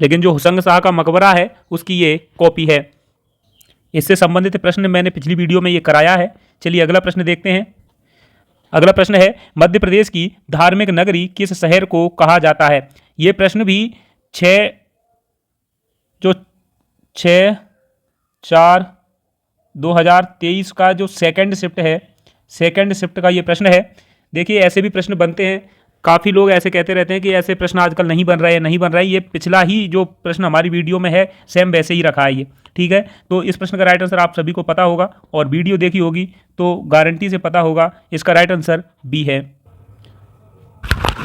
लेकिन जो हुसंग शाह का मकबरा है उसकी ये कॉपी है। इससे संबंधित प्रश्न मैंने पिछली वीडियो में ये कराया है। चलिए अगला प्रश्न देखते हैं। अगला प्रश्न है, मध्य प्रदेश की धार्मिक नगरी किस शहर को कहा जाता है? ये प्रश्न भी 6/4/2023 का जो सेकंड शिफ्ट है, सेकंड शिफ्ट का ये प्रश्न है। देखिए, ऐसे भी प्रश्न बनते हैं काफ़ी लोग ऐसे कहते रहते हैं कि ऐसे प्रश्न आजकल नहीं बन रहे हैं, नहीं बन रहा है। ये पिछला ही जो प्रश्न हमारी वीडियो में है सेम वैसे ही रखा है ये, ठीक है। तो इस प्रश्न का राइट आंसर आप सभी को पता होगा और वीडियो देखी होगी तो गारंटी से पता होगा, इसका राइट आंसर बी है।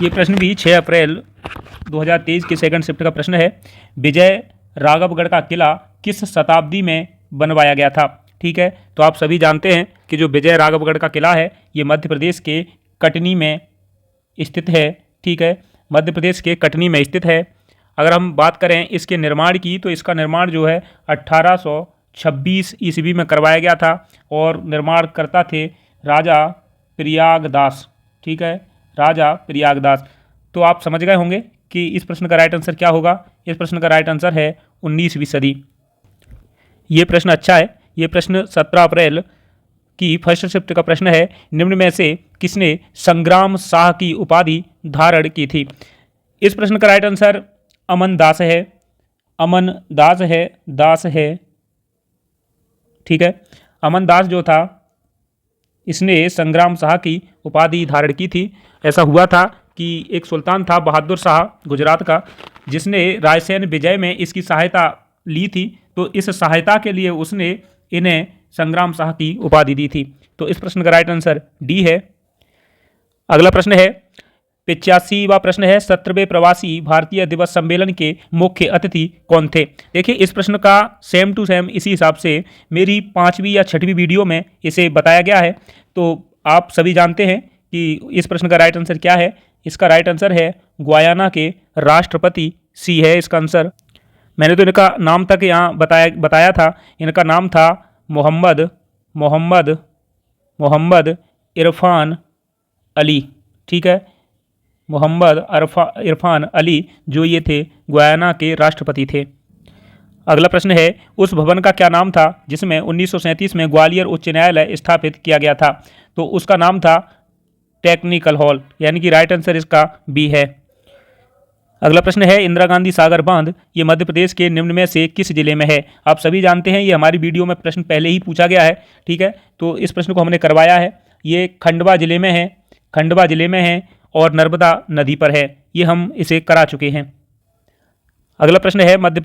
ये प्रश्न भी 6 अप्रैल 2023 के सेकंड शिफ्ट का प्रश्न है। विजय राघवगढ़ का किला किस शताब्दी में बनवाया गया था, ठीक है। तो आप सभी जानते हैं कि जो विजय राघवगढ़ का किला है ये मध्य प्रदेश के कटनी में स्थित है, ठीक है। मध्य प्रदेश के कटनी में स्थित है। अगर हम बात करें इसके निर्माण की तो इसका निर्माण जो है 1826 ईस्वी में करवाया गया था और निर्माणकर्ता थे राजा प्रयागदास, ठीक है, राजा प्रयागदास। तो आप समझ गए होंगे कि इस प्रश्न का राइट आंसर क्या होगा। इस प्रश्न का राइट आंसर है 19वीं सदी। ये प्रश्न अच्छा है। ये प्रश्न 17 अप्रैल की फर्स्ट शिफ्ट का प्रश्न है। निम्न में से किसने संग्राम शाह की उपाधि धारण की थी। इस प्रश्न का राइट आंसर अमन दास है, अमन दास है, ठीक है। अमन दास जो था इसने संग्राम शाह की उपाधि धारण की थी। ऐसा हुआ था कि एक सुल्तान था बहादुर शाह गुजरात का, जिसने रायसेन विजय में इसकी सहायता ली थी। तो इस सहायता के लिए उसने इन्हें संग्राम शाह की उपाधि दी थी। तो इस प्रश्न का राइट आंसर डी है। अगला प्रश्न है 85वां प्रश्न है 17वें प्रवासी भारतीय दिवस सम्मेलन के मुख्य अतिथि कौन थे। देखिए इस प्रश्न का सेम टू सेम इसी हिसाब से मेरी 5वीं या 6वीं वीडियो में इसे बताया गया है। तो आप सभी जानते हैं कि इस प्रश्न का राइट आंसर क्या है। इसका राइट आंसर है गुयाना के राष्ट्रपति सी है इसका आंसर। मैंने तो इनका नाम तक यहाँ बताया था। इनका नाम था मोहम्मद इरफान अली, ठीक है, मोहम्मद इरफान अली, जो ये थे गुयाना के राष्ट्रपति थे। अगला प्रश्न है उस भवन का क्या नाम था जिसमें 1937 में ग्वालियर उच्च न्यायालय स्थापित किया गया था। तो उसका नाम था टेक्निकल हॉल, यानी कि राइट आंसर इसका बी है। अगला प्रश्न है इंदिरा गांधी सागर बांध ये मध्य प्रदेश के निम्न में से किस जिले में है। आप सभी जानते हैं ये हमारी वीडियो में प्रश्न पहले ही पूछा गया है, ठीक है। तो इस प्रश्न को हमने करवाया है। ये खंडवा जिले में है, खंडवा जिले में है और नर्मदा नदी पर है। ये हम इसे करा चुके हैं। अगला प्रश्न है मध्य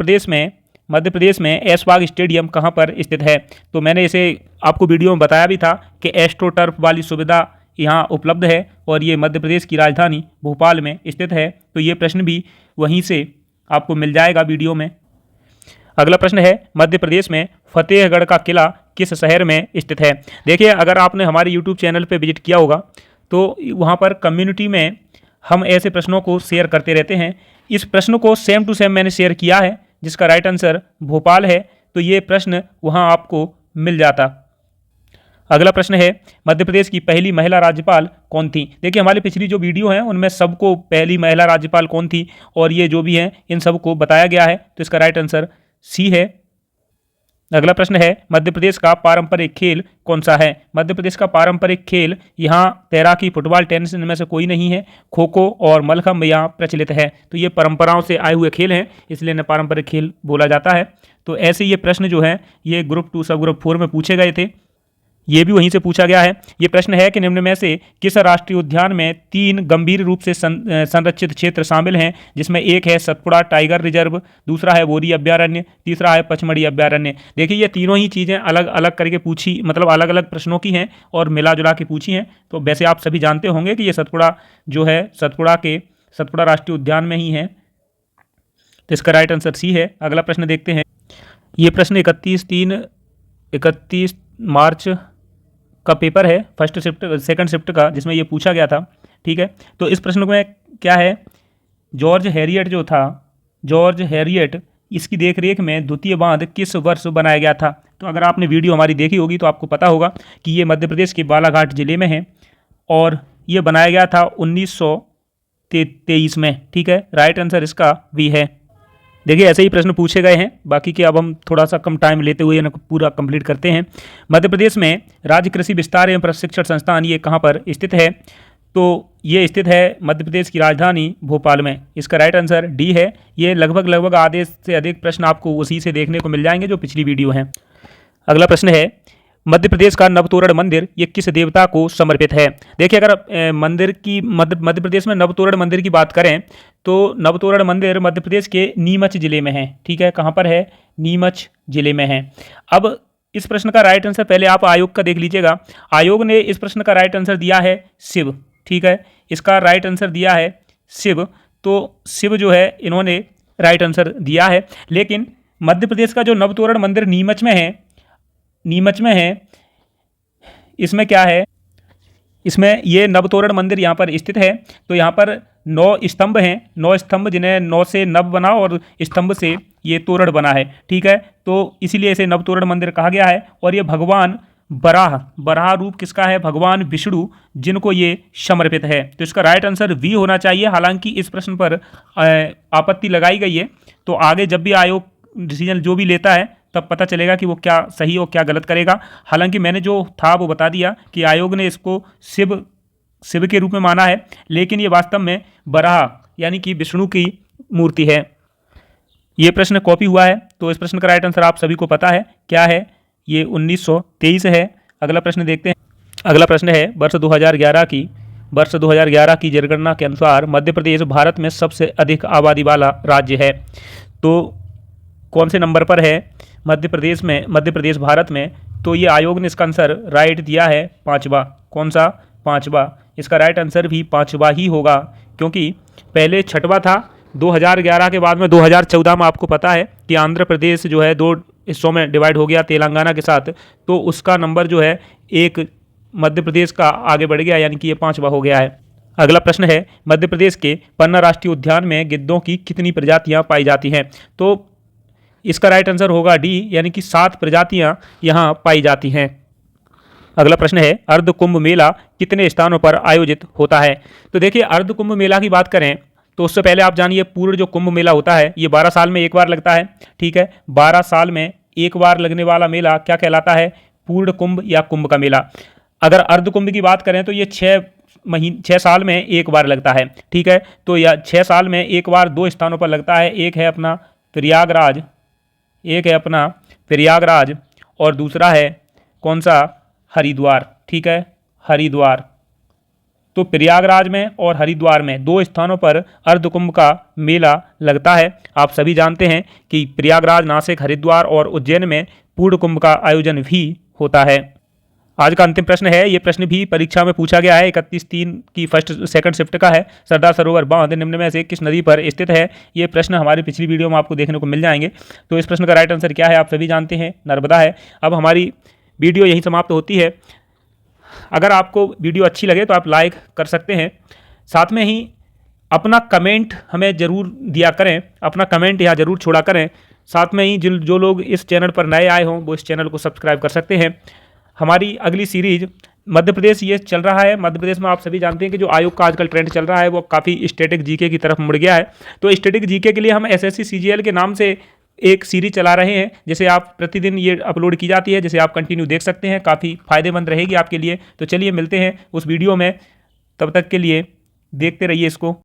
प्रदेश में ऐशबाग स्टेडियम कहाँ पर स्थित है। तो मैंने इसे आपको वीडियो में बताया भी था कि एस्ट्रो टर्फ वाली सुविधा यहाँ उपलब्ध है और ये मध्य प्रदेश की राजधानी भोपाल में स्थित है। तो ये प्रश्न भी वहीं से आपको मिल जाएगा वीडियो में। अगला प्रश्न है मध्य प्रदेश में फतेहगढ़ का किला किस शहर में स्थित है। देखिए अगर आपने हमारे यूट्यूब चैनल पर विजिट किया होगा तो वहाँ पर कम्युनिटी में हम ऐसे प्रश्नों को शेयर करते रहते हैं। इस प्रश्न को सेम टू सेम मैंने शेयर किया है जिसका राइट आंसर भोपाल है। तो ये प्रश्न वहाँ आपको मिल जाता। अगला प्रश्न है मध्य प्रदेश की पहली महिला राज्यपाल कौन थी। देखिए हमारी पिछली जो वीडियो है उनमें सबको पहली महिला राज्यपाल कौन थी और ये जो भी हैं इन सबको बताया गया है। तो इसका राइट आंसर सी है। अगला प्रश्न है मध्य प्रदेश का पारंपरिक खेल कौन सा है। मध्य प्रदेश का पारंपरिक खेल यहाँ तैराकी, फुटबॉल, टेनिस इनमें से कोई नहीं है। खो खो और मलखम्ब यहाँ प्रचलित है। तो ये परंपराओं से आए हुए खेल हैं, इसलिए इन्हें पारंपरिक खेल बोला जाता है। तो ऐसे ये प्रश्न जो है ये ग्रुप 2 सब ग्रुप 4 में पूछे गए थे, ये भी वहीं से पूछा गया है। ये प्रश्न है कि निम्न में से किस राष्ट्रीय उद्यान में 3 गंभीर रूप से संरक्षित क्षेत्र शामिल हैं, जिसमें एक है सतपुड़ा टाइगर रिजर्व, दूसरा है बोरी अभ्यारण्य, तीसरा है पचमढ़ी अभ्यारण्य। देखिए ये तीनों ही चीज़ें अलग अलग करके पूछी, मतलब अलग अलग प्रश्नों की हैं और मिला जुला के पूछी हैं। तो वैसे आप सभी जानते होंगे कि ये सतपुड़ा जो है सतपुड़ा राष्ट्रीय उद्यान में ही है। तो इसका राइट आंसर सी है। अगला प्रश्न देखते हैं। ये प्रश्न 31 मार्च का पेपर है फर्स्ट शिफ्ट सेकंड शिफ्ट का, जिसमें ये पूछा गया था, ठीक है। तो इस प्रश्न में क्या है, जॉर्ज हैरियट इसकी देखरेख में द्वितीय बांध किस वर्ष बनाया गया था। तो अगर आपने वीडियो हमारी देखी होगी तो आपको पता होगा कि ये मध्य प्रदेश के बालाघाट जिले में है और ये बनाया गया था 1923 में, ठीक है। राइट आंसर इसका भी है। देखिए ऐसे ही प्रश्न पूछे गए हैं, बाकी के अब हम थोड़ा सा कम टाइम लेते हुए इनको पूरा कंप्लीट करते हैं। मध्य प्रदेश में राज्य कृषि विस्तार एवं प्रशिक्षण संस्थान ये कहाँ पर स्थित है। तो ये स्थित है मध्य प्रदेश की राजधानी भोपाल में। इसका राइट आंसर डी है। ये लगभग आधे से अधिक प्रश्न आपको उसी से देखने को मिल जाएंगे जो पिछली वीडियो हैं। अगला प्रश्न है मध्य प्रदेश का नवतोरण मंदिर ये किस देवता को समर्पित है? देखिए, अगर मंदिर की मध्य प्रदेश में नवतोरण मंदिर की बात करें तो नवतोरण मंदिर मध्य प्रदेश के नीमच जिले में है। ठीक है, कहाँ पर है? नीमच जिले में है। अब इस प्रश्न का राइट आंसर पहले आप आयोग का देख लीजिएगा। आयोग ने इस प्रश्न का राइट आंसर दिया है शिव। ठीक है, इसका राइट आंसर दिया है शिव। तो शिव जो है इन्होंने राइट आंसर दिया है। लेकिन मध्य प्रदेश का जो नवतोरण मंदिर नीमच में है, इसमें क्या है? इसमें ये नवतोरण मंदिर यहाँ पर स्थित है। तो यहाँ पर 9 स्तंभ हैं, 9 स्तंभ जिन्हें 9 से नव बना और स्तंभ से ये तोरण बना है। ठीक है, तो इसीलिए इसे नवतोरण मंदिर कहा गया है। और ये भगवान बराह रूप किसका है? भगवान विष्णु, जिनको ये समर्पित है। तो इसका राइट आंसर वी होना चाहिए। हालांकि इस प्रश्न पर आपत्ति लगाई गई है, तो आगे जब भी आयोग डिसीजन जो भी लेता है तब पता चलेगा कि वो क्या सही और क्या गलत करेगा। हालांकि मैंने जो था वो बता दिया कि आयोग ने इसको शिव के रूप में माना है, लेकिन ये वास्तव में बराह यानी कि विष्णु की मूर्ति है। ये प्रश्न कॉपी हुआ है, तो इस प्रश्न का राइट आंसर आप सभी को पता है क्या है? ये 1923 है। अगला प्रश्न देखते हैं। अगला प्रश्न है वर्ष 2011 की जनगणना के अनुसार मध्य प्रदेश भारत में सबसे अधिक आबादी वाला राज्य है। तो कौन से नंबर पर है मध्य प्रदेश भारत में? तो ये आयोग ने इसका आंसर राइट दिया है 5वां। कौन सा? 5वां। इसका राइट आंसर भी 5वां ही होगा, क्योंकि पहले 6वां था। 2011 के बाद में 2014 में आपको पता है कि आंध्र प्रदेश जो है 2 हिस्सों में डिवाइड हो गया तेलंगाना के साथ, तो उसका नंबर जो है एक मध्य प्रदेश का आगे बढ़ गया, यानी कि ये 5वां हो गया है। अगला प्रश्न है मध्य प्रदेश के पन्ना राष्ट्रीय उद्यान में गिद्धों की कितनी प्रजातियां पाई जाती हैं? तो इसका राइट आंसर होगा डी, यानी कि 7 प्रजातियां यहाँ पाई जाती हैं। अगला प्रश्न है अर्ध कुंभ मेला कितने स्थानों पर आयोजित होता है? तो देखिए, अर्ध कुंभ मेला की बात करें तो उससे पहले आप जानिए पूर्ण जो कुंभ मेला होता है ये 12 साल में एक बार लगता है। ठीक है, 12 साल में एक बार लगने वाला मेला क्या कहलाता है? पूर्ण कुंभ या कुंभ का मेला। अगर अर्ध कुंभ की बात करें तो ये 6 साल में एक बार लगता है। ठीक है, तो यह 6 साल में एक बार 2 स्थानों पर लगता है। एक है अपना प्रयागराज और दूसरा है कौन सा? हरिद्वार। ठीक है, हरिद्वार। तो प्रयागराज में और हरिद्वार में 2 स्थानों पर अर्धकुंभ का मेला लगता है। आप सभी जानते हैं कि प्रयागराज, नासिक, हरिद्वार और उज्जैन में पूर्ण कुंभ का आयोजन भी होता है। आज का अंतिम प्रश्न है, ये प्रश्न भी परीक्षा में पूछा गया है। 31/3 की सेकंड शिफ्ट का है। सरदार सरोवर बांध निम्न में से किस नदी पर स्थित है? ये प्रश्न हमारी पिछली वीडियो में आपको देखने को मिल जाएंगे। तो इस प्रश्न का राइट आंसर क्या है? आप सभी जानते हैं, नर्मदा है। अब हमारी वीडियो यही समाप्त होती है। अगर आपको वीडियो अच्छी लगे तो आप लाइक कर सकते हैं। साथ में ही अपना कमेंट हमें ज़रूर दिया करें, अपना कमेंट यहाँ ज़रूर छोड़ा करें। साथ में ही जो लोग इस चैनल पर नए आए हों वो इस चैनल को सब्सक्राइब कर सकते हैं। हमारी अगली सीरीज मध्य प्रदेश ये चल रहा है। मध्य प्रदेश में आप सभी जानते हैं कि जो आयोग का आजकल ट्रेंड चल रहा है वो काफ़ी स्टैटिक जीके की तरफ मुड़ गया है। तो स्टैटिक जीके के लिए हम एसएससी सीजीएल के नाम से एक सीरीज चला रहे हैं, जिसे आप प्रतिदिन ये अपलोड की जाती है, जिसे आप कंटिन्यू देख सकते हैं। काफ़ी फायदेमंद रहेगी आपके लिए। तो चलिए मिलते हैं उस वीडियो में, तब तक के लिए देखते रहिए इसको।